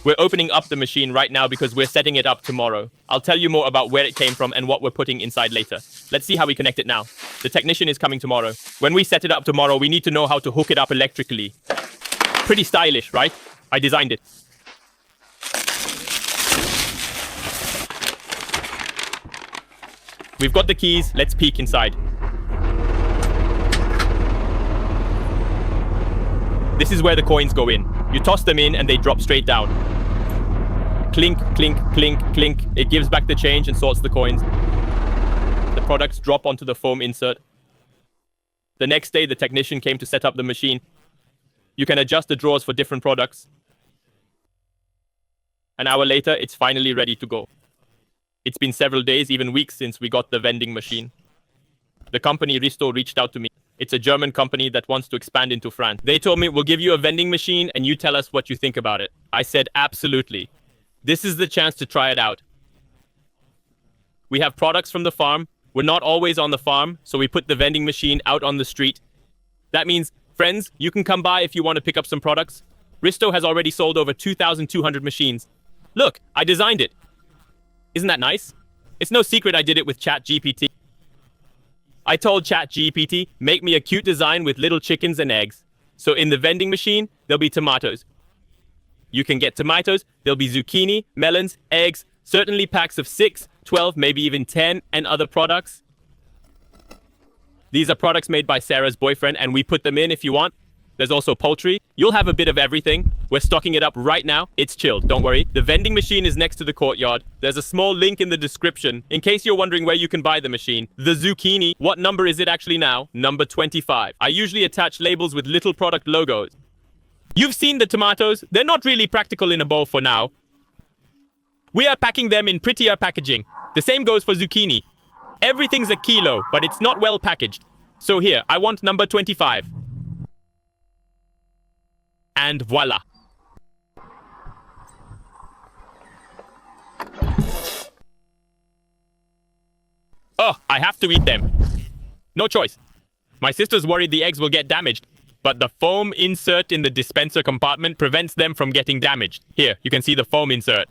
We're opening up the machine right now because we're setting it up tomorrow. I'll tell you more about where it came from and what we're putting inside later. Let's see how we connect it now. The technician is coming tomorrow. When we set it up tomorrow, we need to know how to hook it up electrically. Pretty stylish, right? I designed it. We've got the keys. Let's peek inside. This is where the coins go in. You toss them in and they drop straight down. Clink, clink, clink, clink. It gives back the change and sorts the coins. The products drop onto the foam insert. The next day, the technician came to set up the machine. You can adjust the drawers for different products. An hour later, it's finally ready to go. It's been several days, even weeks, since we got the vending machine. The company Risto reached out to me. It's a German company that wants to expand into France. They told me, we'll give you a vending machine and you tell us what you think about it. I said, absolutely. This is the chance to try it out. We have products from the farm. We're not always on the farm, so we put the vending machine out on the street. That means, friends, you can come by if you want to pick up some products. Risto has already sold over 2,200 machines. Look, I designed it. Isn't that nice? It's no secret I did it with ChatGPT. I told ChatGPT, make me a cute design with little chickens and eggs. So in the vending machine, there'll be tomatoes. You can get tomatoes, there'll be zucchini, melons, eggs, certainly packs of 6, 12, maybe even 10, and other products. These are products made by Sarah's boyfriend, and we put them in if you want. There's also poultry. You'll have a bit of everything. We're stocking it up right now. It's chilled, don't worry. The vending machine is next to the courtyard. There's a small link in the description in case you're wondering where you can buy the machine. The zucchini, what number is it actually now? Number 25. I usually attach labels with little product logos. You've seen the tomatoes. They're not really practical in a bowl for now. We are packing them in prettier packaging. The same goes for zucchini. Everything's a kilo, but it's not well packaged. So here, I want number 25. And voila. Oh, I have to eat them. No choice. My sister's worried the eggs will get damaged, but the foam insert in the dispenser compartment prevents them from getting damaged. Here, you can see the foam insert.